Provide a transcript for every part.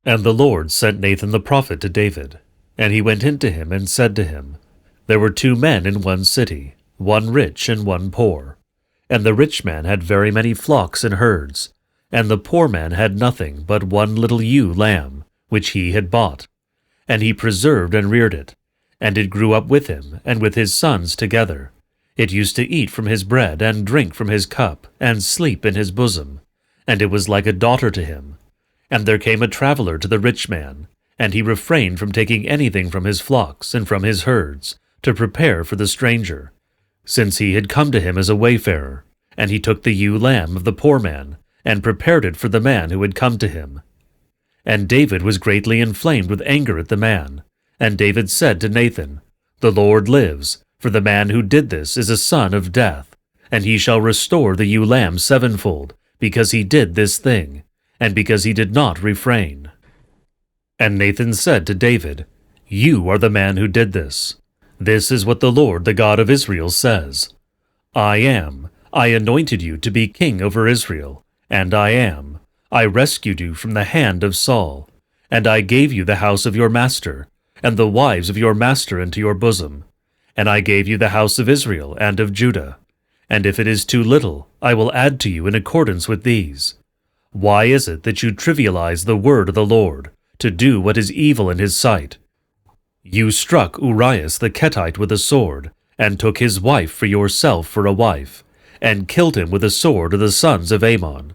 And the Lord sent Nathan the prophet to David. And he went in to him and said to him, There were 2 men in one city, one rich and one poor. And the rich man had very many flocks and herds, and the poor man had nothing but one little ewe lamb, which he had bought. And he preserved and reared it, and it grew up with him and with his sons together. It used to eat from his bread and drink from his cup and sleep in his bosom, and it was like a daughter to him. And there came a traveler to the rich man, and he refrained from taking anything from his flocks and from his herds, to prepare for the stranger, since he had come to him as a wayfarer. And he took the ewe lamb of the poor man, and prepared it for the man who had come to him. And David was greatly inflamed with anger at the man. And David said to Nathan, The Lord lives, for the man who did this is a son of death, and he shall restore the ewe lamb 7-fold, because he did this thing, and because he did not refrain. And Nathan said to David, You are the man who did this. This is what the Lord, the God of Israel, says. I anointed you to be king over Israel, and I rescued you from the hand of Saul, and I gave you the house of your master, and the wives of your master into your bosom, and I gave you the house of Israel and of Judah. And if it is too little, I will add to you in accordance with these. Why is it that you trivialize the word of the Lord, to do what is evil in his sight? You struck Urias the Hittite with a sword, and took his wife for yourself for a wife, and killed him with a sword of the sons of Ammon.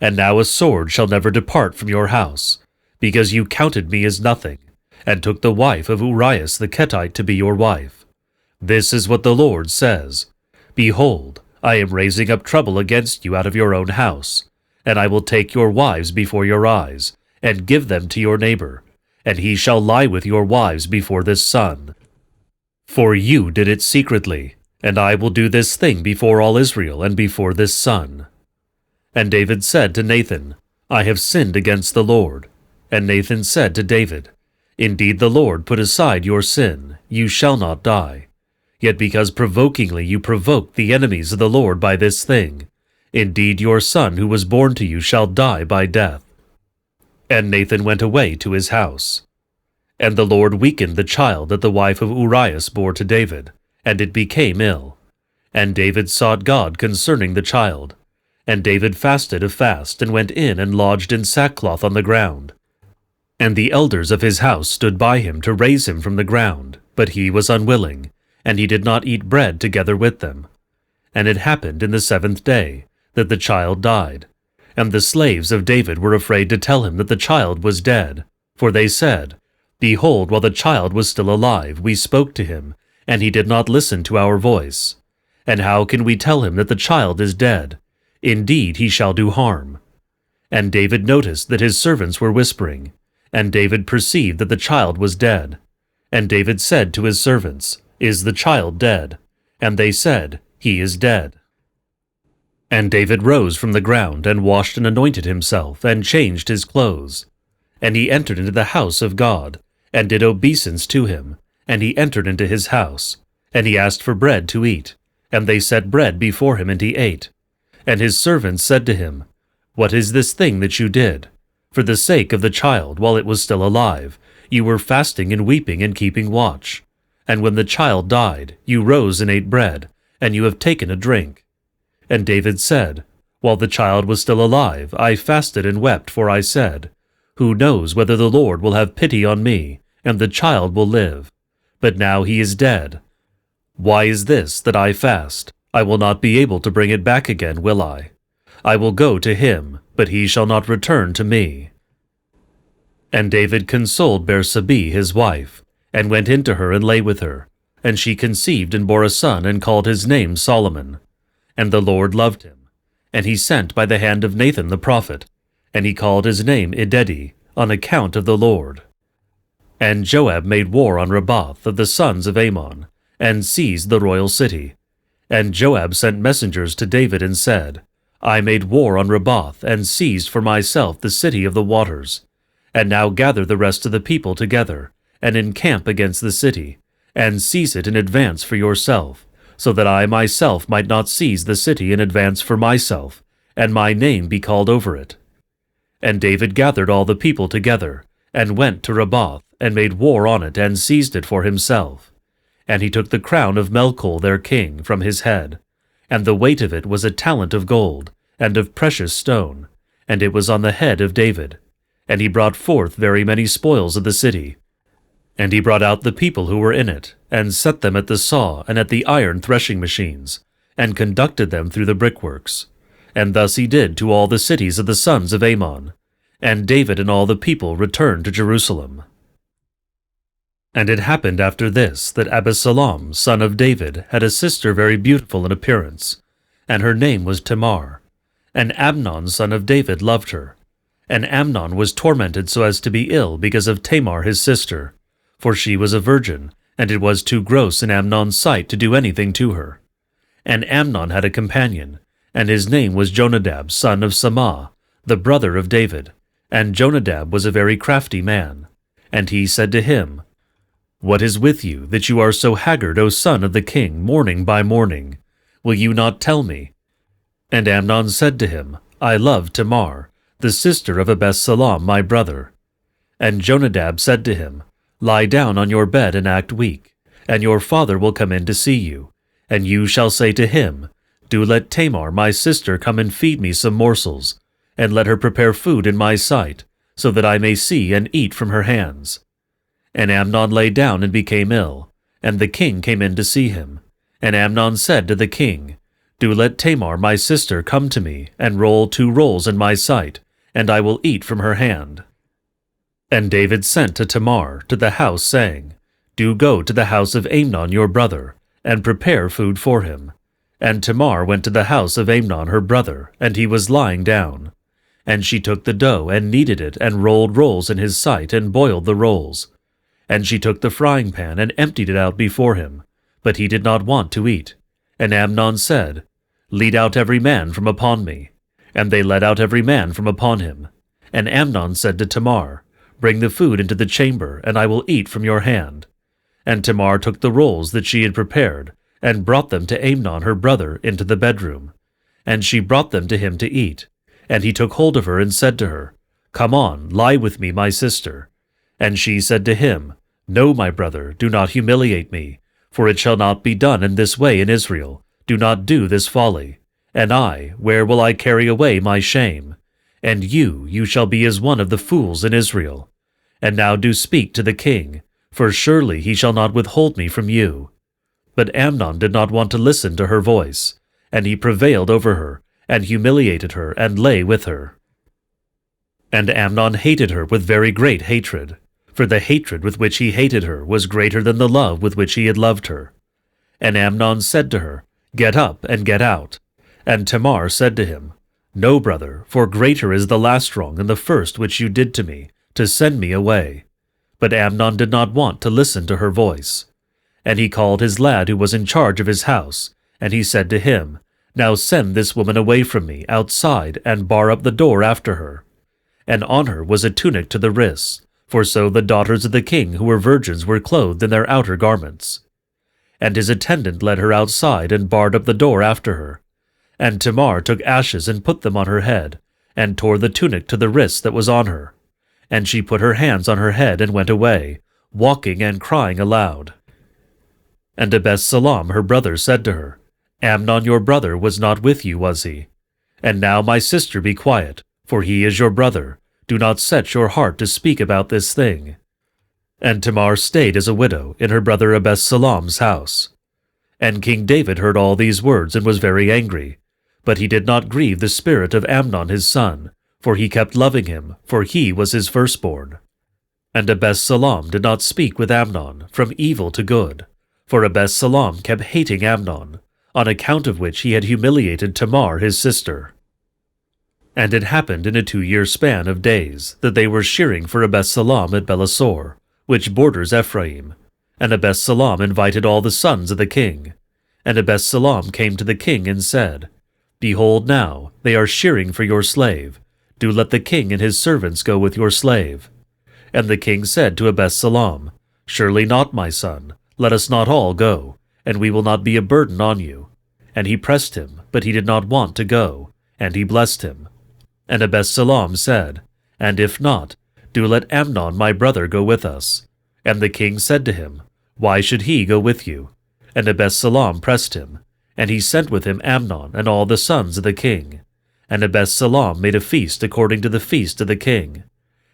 And now a sword shall never depart from your house, because you counted me as nothing, and took the wife of Urias the Hittite to be your wife. This is what the Lord says. Behold, I am raising up trouble against you out of your own house, and I will take your wives before your eyes, and give them to your neighbor, and he shall lie with your wives before this sun. For you did it secretly, and I will do this thing before all Israel and before this sun. And David said to Nathan, I have sinned against the Lord. And Nathan said to David, Indeed the Lord put aside your sin, you shall not die. Yet because provokingly you provoked the enemies of the Lord by this thing, indeed your son who was born to you shall die by death. And Nathan went away to his house. And the Lord weakened the child that the wife of Urias bore to David, and it became ill. And David sought God concerning the child. And David fasted a fast, and went in and lodged in sackcloth on the ground. And the elders of his house stood by him to raise him from the ground, but he was unwilling, and he did not eat bread together with them. And it happened in the 7th day that the child died. And the slaves of David were afraid to tell him that the child was dead, for they said, Behold, while the child was still alive, we spoke to him, and he did not listen to our voice. And how can we tell him that the child is dead? Indeed, he shall do harm. And David noticed that his servants were whispering, and David perceived that the child was dead. And David said to his servants, Is the child dead? And they said, He is dead. And David rose from the ground, and washed and anointed himself, and changed his clothes. And he entered into the house of God, and did obeisance to him, and he entered into his house. And he asked for bread to eat, and they set bread before him, and he ate. And his servants said to him, What is this thing that you did? For the sake of the child, while it was still alive, you were fasting and weeping and keeping watch. And when the child died, you rose and ate bread, and you have taken a drink. And David said, While the child was still alive, I fasted and wept, for I said, Who knows whether the Lord will have pity on me, and the child will live? But now he is dead. Why is this that I fast? I will not be able to bring it back again, will I? I will go to him, but he shall not return to me. And David consoled Bathsheba his wife, and went in to her and lay with her. And she conceived and bore a son, and called his name Solomon. And the Lord loved him. And he sent by the hand of Nathan the prophet, and he called his name Idedi, on account of the Lord. And Joab made war on Rebuke of the sons of Ammon, and seized the royal city. And Joab sent messengers to David and said, I made war on Rebuke, and seized for myself the city of the waters. And now gather the rest of the people together, and encamp against the city, and seize it in advance for yourself, so that I myself might not seize the city in advance for myself, and my name be called over it. And David gathered all the people together, and went to Rabbah, and made war on it, and seized it for himself. And he took the crown of Melchol their king from his head, and the weight of it was a talent of gold, and of precious stone, and it was on the head of David. And he brought forth very many spoils of the city. And he brought out the people who were in it, and set them at the saw and at the iron threshing machines, and conducted them through the brickworks. And thus he did to all the cities of the sons of Ammon. And David and all the people returned to Jerusalem. And it happened after this that Absalom, son of David, had a sister very beautiful in appearance, and her name was Tamar. And Amnon, son of David, loved her. And Amnon was tormented so as to be ill because of Tamar his sister, for she was a virgin, and it was too gross in Amnon's sight to do anything to her. And Amnon had a companion, and his name was Jonadab, son of Samah, the brother of David. And Jonadab was a very crafty man. And he said to him, What is with you, that you are so haggard, O son of the king, morning by morning? Will you not tell me? And Amnon said to him, I love Tamar, the sister of Absalom my brother. And Jonadab said to him, Lie down on your bed and act weak, and your father will come in to see you. And you shall say to him, Do let Tamar my sister come and feed me some morsels, and let her prepare food in my sight, so that I may see and eat from her hands. And Amnon lay down and became ill, and the king came in to see him. And Amnon said to the king, Do let Tamar my sister come to me, and roll 2 rolls in my sight, and I will eat from her hand. And David sent to Tamar to the house, saying, Do go to the house of Amnon your brother, and prepare food for him. And Tamar went to the house of Amnon her brother, and he was lying down. And she took the dough, and kneaded it, and rolled rolls in his sight, and boiled the rolls. And she took the frying pan, and emptied it out before him, but he did not want to eat. And Amnon said, Lead out every man from upon me. And they led out every man from upon him. And Amnon said to Tamar, Bring the food into the chamber, and I will eat from your hand. And Tamar took the rolls that she had prepared, and brought them to Amnon her brother into the bedroom. And she brought them to him to eat. And he took hold of her and said to her, Come on, lie with me, my sister. And she said to him, No, my brother, do not humiliate me, for it shall not be done in this way in Israel. Do not do this folly. And I, where will I carry away my shame? And you shall be as one of the fools in Israel. And now do speak to the king, for surely he shall not withhold me from you. But Amnon did not want to listen to her voice, and he prevailed over her, and humiliated her, and lay with her. And Amnon hated her with very great hatred, for the hatred with which he hated her was greater than the love with which he had loved her. And Amnon said to her, Get up and get out. And Tamar said to him, No, brother, for greater is the last wrong than the first which you did to me, to send me away. But Amnon did not want to listen to her voice. And he called his lad who was in charge of his house, and he said to him, Now send this woman away from me outside, and bar up the door after her. And on her was a tunic to the wrists, for so the daughters of the king who were virgins were clothed in their outer garments. And his attendant led her outside, and barred up the door after her. And Tamar took ashes and put them on her head, and tore the tunic to the wrists that was on her. And she put her hands on her head and went away, walking and crying aloud. And Absalom her brother said to her, Amnon your brother was not with you, was he? And now, my sister, be quiet, for he is your brother. Do not set your heart to speak about this thing. And Tamar stayed as a widow in her brother Absalom's house. And King David heard all these words and was very angry. But he did not grieve the spirit of Amnon his son, for he kept loving him, for he was his firstborn. And Absalom did not speak with Amnon from evil to good, for Absalom kept hating Amnon, on account of which he had humiliated Tamar his sister. And it happened in a 2-year span of days that they were shearing for Absalom at Belasor, which borders Ephraim. And Absalom invited all the sons of the king. And Absalom came to the king and said, Behold now, they are shearing for your slave. Do let the king and his servants go with your slave. And the king said to Absalom, Surely not, my son, let us not all go, and we will not be a burden on you. And he pressed him, but he did not want to go, and he blessed him. And Absalom said, And if not, do let Amnon my brother go with us. And the king said to him, Why should he go with you? And Absalom pressed him, and he sent with him Amnon and all the sons of the king. And Absalom made a feast according to the feast of the king.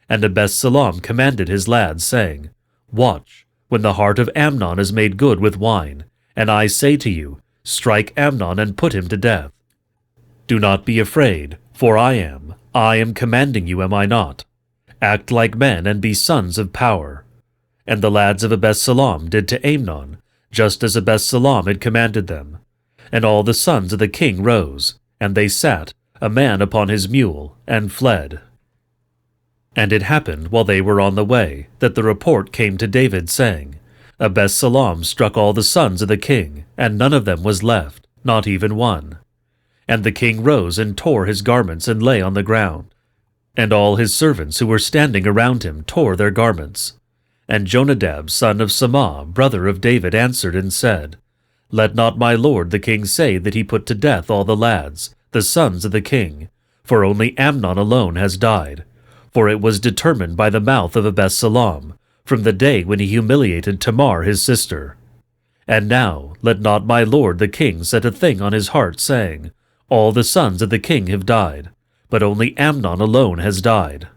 And Absalom commanded his lads, saying, Watch, when the heart of Amnon is made good with wine, and I say to you, Strike Amnon and put him to death. Do not be afraid, for I am commanding you, am I not? Act like men and be sons of power. And the lads of Absalom did to Amnon, just as Absalom had commanded them. And all the sons of the king rose, and they sat, a man upon his mule, and fled. And it happened while they were on the way, that the report came to David, saying, Absalom struck all the sons of the king, and none of them was left, not even one. And the king rose and tore his garments and lay on the ground. And all his servants who were standing around him tore their garments. And Jonadab, son of Samah, brother of David, answered and said, Let not my lord the king say that he put to death all the lads, the sons of the king, for only Amnon alone has died. For it was determined by the mouth of Absalom, from the day when he humiliated Tamar his sister. And now let not my lord the king set a thing on his heart, saying, All the sons of the king have died, but only Amnon alone has died.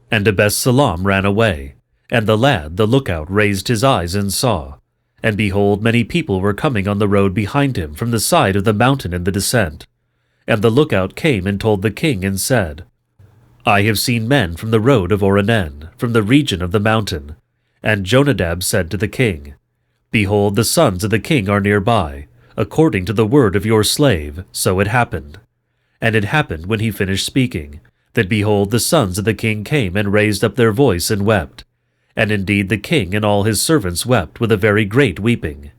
And Absalom ran away, and the lad, the lookout, raised his eyes and saw. And behold, many people were coming on the road behind him from the side of the mountain in the descent. And the lookout came and told the king and said, I have seen men from the road of Oronen, from the region of the mountain. And Jonadab said to the king, Behold, the sons of the king are nearby, according to the word of your slave, so it happened. And it happened when he finished speaking, that behold, the sons of the king came and raised up their voice and wept. And indeed the king and all his servants wept with a very great weeping.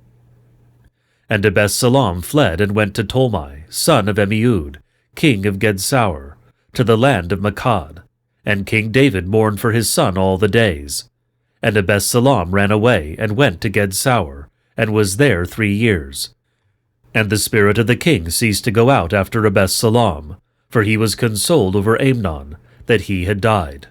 And Absalom fled and went to Tolmai, son of Ammiud, king of Gedsaur, to the land of Makad. And King David mourned for his son all the days. And Absalom ran away and went to Gedsaur, and was there 3 years. And the spirit of the king ceased to go out after Absalom, for he was consoled over Amnon, that he had died.